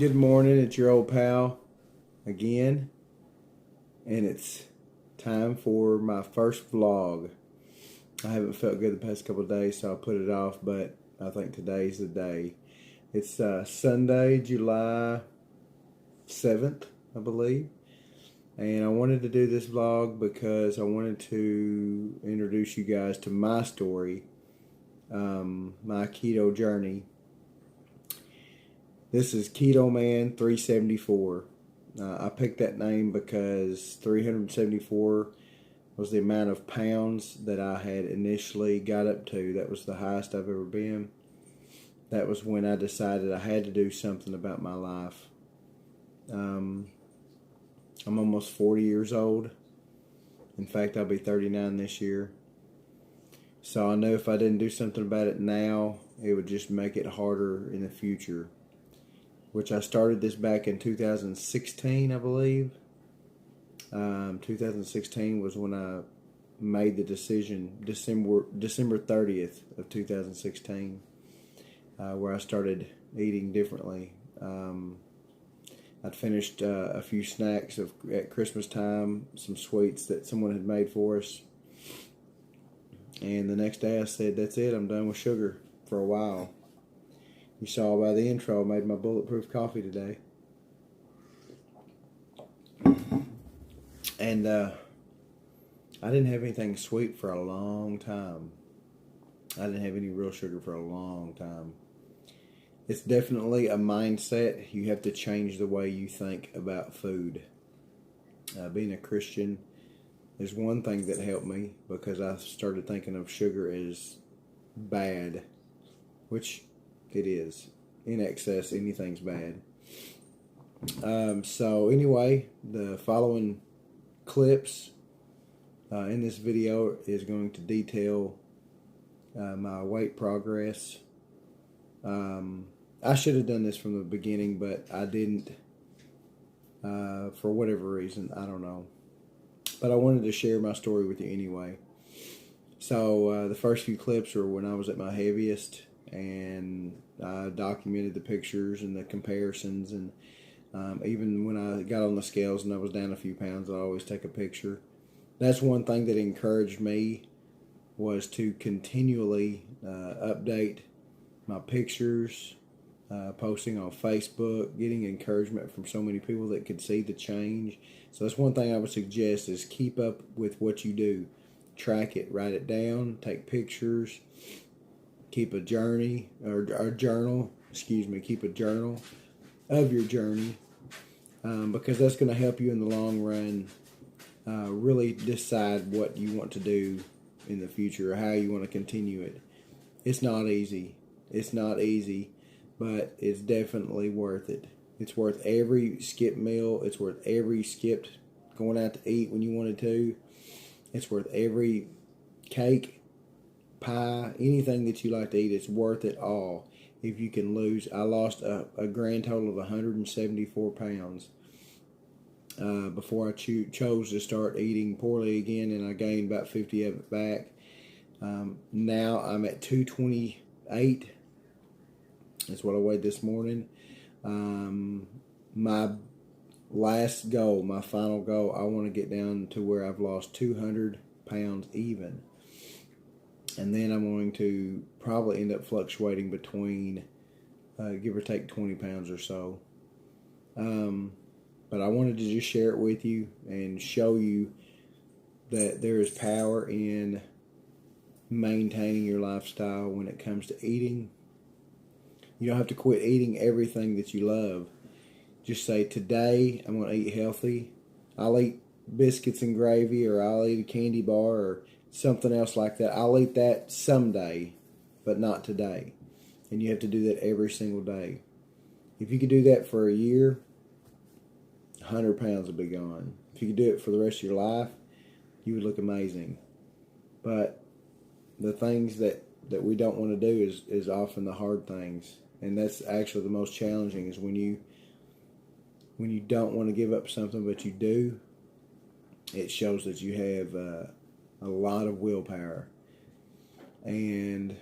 Good morning, it's your old pal again, and it's time for my first vlog. I haven't felt good the past couple of days, so I put it off, but I think today's the day. It's Sunday, July 7th, I believe, and I wanted to do this vlog because I wanted to introduce you guys to my story, my keto journey. This is Keto Man 374. I picked that name because 374 was the amount of pounds that I had initially got up to. That was the highest I've ever been. That was when I decided I had to do something about my life. I'm almost 40 years old. In fact, I'll be 39 this year. So I knew if I didn't do something about it now, it would just make it harder in the future. Which I started this back in 2016, I believe. 2016 was when I made the decision, December 30th of 2016, where I started eating differently. I'd finished a few snacks at Christmas time, some sweets that someone had made for us. And the next day I said, that's it, I'm done with sugar for a while. You saw by the intro, I made my bulletproof coffee today. And I didn't have anything sweet for a long time. I didn't have any real sugar for a long time. It's definitely a mindset. You have to change the way you think about food. Being a Christian is one thing that helped me, because I started thinking of sugar as bad, which it is. In excess, anything's bad. So anyway, the following clips in this video is going to detail my weight progress. I should have done this from the beginning, but I didn't for whatever reason. I don't know. But I wanted to share my story with you anyway. So the first few clips were when I was at my heaviest, and I documented the pictures and the comparisons, and even when I got on the scales and I was down a few pounds, I always take a picture. That's one thing that encouraged me, was to continually update my pictures, posting on Facebook, getting encouragement from so many people that could see the change. So that's one thing I would suggest, is keep up with what you do. Track it, write it down, take pictures, keep a journey, or journal, keep a journal of your journey, because that's going to help you in the long run really decide what you want to do in the future, or how you want to continue it. It's not easy. It's not easy, but it's definitely worth it. It's worth every skipped meal. It's worth every skipped going out to eat when you wanted to. It's worth every cake, pie, anything that you like to eat. It's worth it all if you can lose. I lost a grand total of 174 pounds before I chose to start eating poorly again, and I gained about 50 of it back. Now I'm at 228. That's what I weighed this morning. My last goal, my final goal, I want to get down to where I've lost 200 pounds even. And then I'm going to probably end up fluctuating between, give or take, 20 pounds or so. But I wanted to just share it with you and show you that there is power in maintaining your lifestyle when it comes to eating. You don't have to quit eating everything that you love. Just say, today I'm going to eat healthy. I'll eat biscuits and gravy, or I'll eat a candy bar, or something else like that. I'll eat that someday, but not today. And you have to do that every single day. If you could do that for a year, 100 pounds will be gone. If you could do it for the rest of your life, you would look amazing. But the things that we don't want to do is often the hard things. And that's actually the most challenging, is when you don't want to give up something but you do. It shows that you have a lot of willpower. And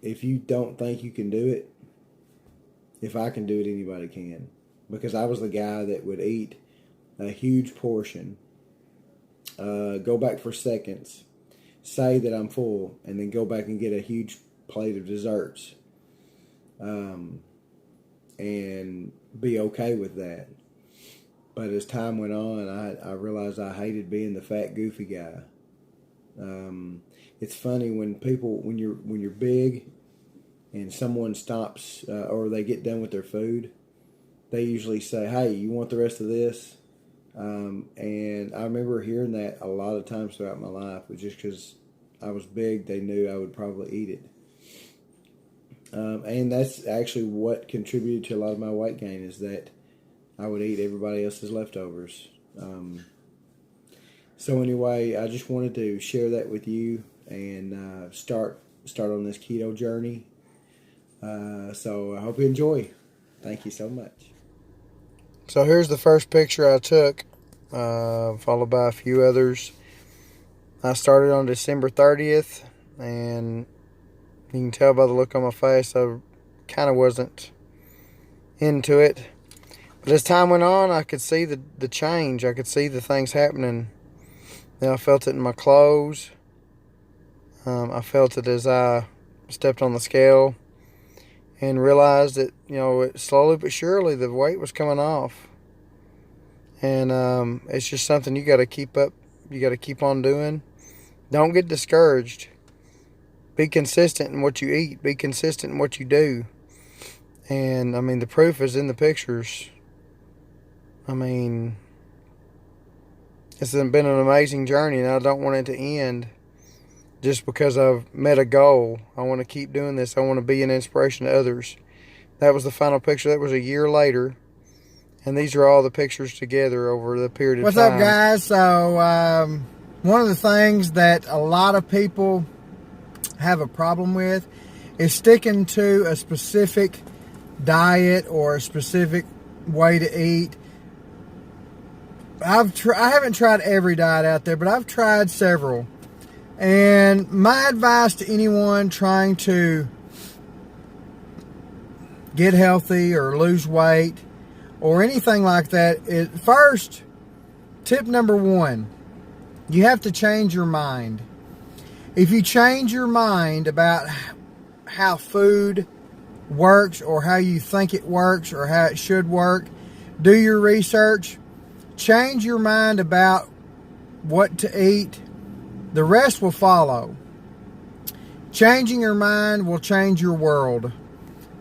if you don't think you can do it, if I can do it, anybody can. Because I was the guy that would eat a huge portion, go back for seconds, say that I'm full, and then go back and get a huge plate of desserts, and be okay with that. But as time went on, I realized I hated being the fat, goofy guy. It's funny when you're big and someone stops or they get done with their food, they usually say, "Hey, you want the rest of this?" And I remember hearing that a lot of times throughout my life. But just because I was big, they knew I would probably eat it. And that's actually what contributed to a lot of my weight gain, is that I would eat everybody else's leftovers. So anyway, I just wanted to share that with you and start on this keto journey. So I hope you enjoy. Thank you so much. So here's the first picture I took, followed by a few others. I started on December 30th, and you can tell by the look on my face, I kind of wasn't into it. But as time went on, I could see the change. I could see the things happening. Then I felt it in my clothes. I felt it as I stepped on the scale and realized that, slowly but surely the weight was coming off. And it's just something you got to keep up. You got to keep on doing. Don't get discouraged. Be consistent in what you eat. Be consistent in what you do. And, the proof is in the pictures. It's been an amazing journey, and I don't want it to end just because I've met a goal. I want to keep doing this. I want to be an inspiration to others. That was the final picture. That was a year later. And these are all the pictures together over the period of time. What's up, guys? So, one of the things that a lot of people have a problem with is sticking to a specific diet or a specific way to eat. I haven't tried every diet out there, but I've tried several. And my advice to anyone trying to get healthy or lose weight or anything like that is, first, tip number one, you have to change your mind. If you change your mind about how food works or how you think it works or how it should work, do your research, change your mind about what to eat, the rest will follow. Changing your mind will change your world.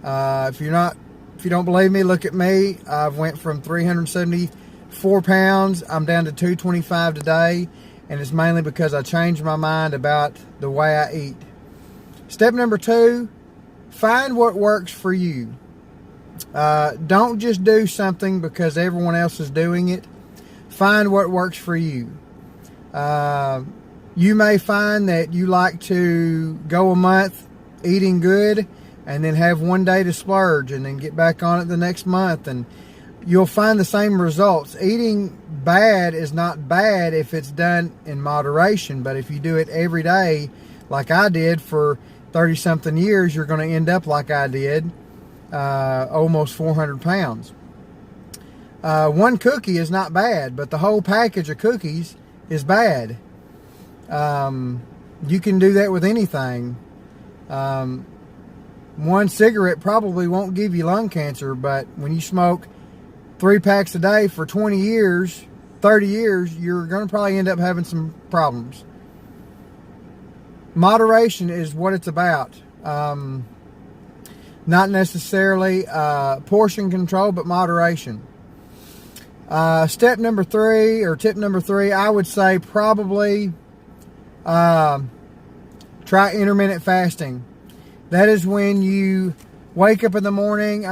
If you don't believe me, look at me. I've went from 374 pounds. I'm down to 225 today, and it's mainly because I changed my mind about the way I eat. Step number two, find what works for you. Don't just do something because everyone else is doing it. Find what works for you. You may find that you like to go a month eating good and then have one day to splurge and then get back on it the next month, and you'll find the same results. Eating bad is not bad if it's done in moderation, but if you do it every day like I did for 30-something years, you're going to end up like I did, almost 400 pounds. One cookie is not bad, but the whole package of cookies is bad. You can do that with anything. One cigarette probably won't give you lung cancer, but when you smoke 3 packs a day for 20 years, 30 years, you're going to probably end up having some problems. Moderation is what it's about. Not necessarily portion control, but moderation. Tip number three, I would say probably try intermittent fasting. That is when you wake up in the morning.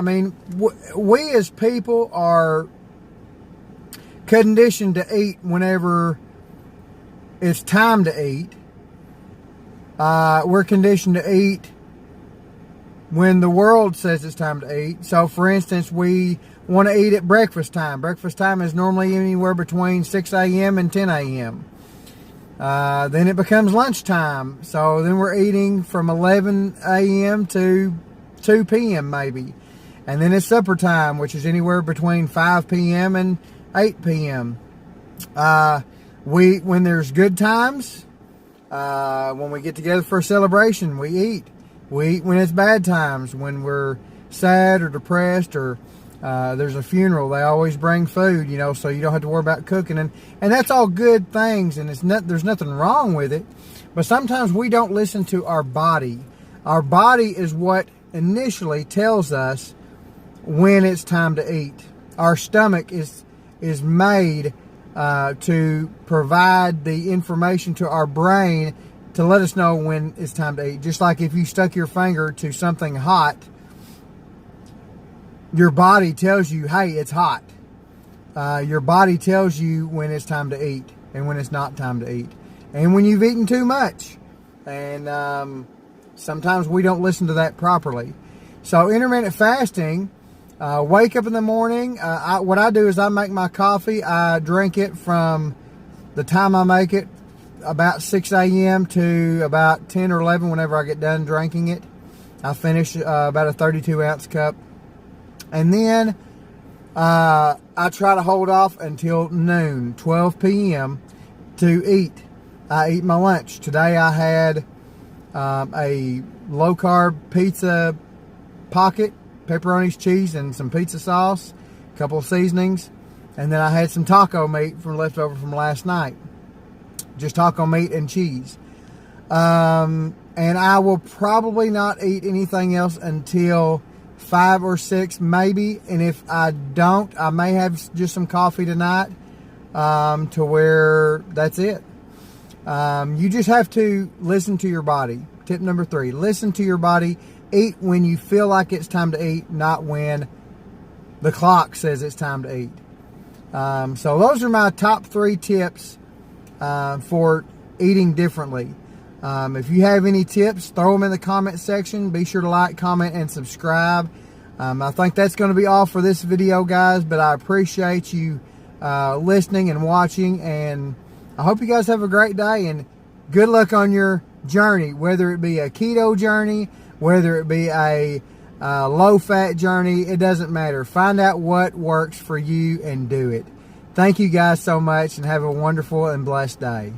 We as people are conditioned to eat whenever it's time to eat. We're conditioned to eat when the world says it's time to eat. So, for instance, we want to eat at breakfast time. Breakfast time is normally anywhere between 6 a.m. and 10 a.m. Then it becomes lunchtime. So then we're eating from 11 a.m. to 2 p.m. maybe. And then it's supper time, which is anywhere between 5 p.m. and 8 p.m. When there's good times, when we get together for a celebration, we eat. We eat when it's bad times, when we're sad or depressed or there's a funeral. They always bring food, so you don't have to worry about cooking. And that's all good things, and there's nothing wrong with it. But sometimes we don't listen to our body. Our body is what initially tells us when it's time to eat. Our stomach is made to provide the information to our brain to let us know when it's time to eat. Just like if you stuck your finger to something hot, your body tells you, hey, it's hot. Your body tells you when it's time to eat and when it's not time to eat. And when you've eaten too much. And sometimes we don't listen to that properly. So intermittent fasting, wake up in the morning. What I do is I make my coffee. I drink it from the time I make it, about 6 a.m. to about 10 or 11 whenever I get done drinking it. I finish about a 32-ounce cup. And then I try to hold off until noon, 12 p.m. to eat. I eat my lunch. Today I had a low-carb pizza pocket, pepperonis, cheese, and some pizza sauce, a couple of seasonings. And then I had some taco meat from leftover from last night. Just taco meat and cheese. And I will probably not eat anything else until 5 or 6 maybe. And if I don't, I may have just some coffee tonight to where that's it. You just have to listen to your body. Tip number 3, listen to your body. Eat when you feel like it's time to eat, not when the clock says it's time to eat. So those are my top 3 tips for eating differently. If you have any tips, throw them in the comment section. Be sure to like, comment, and subscribe. I think that's going to be all for this video, guys, but I appreciate you listening and watching, and I hope you guys have a great day, and good luck on your journey, whether it be a keto journey, whether it be a low-fat journey. It doesn't matter. Find out what works for you and do it. Thank you guys so much, and have a wonderful and blessed day.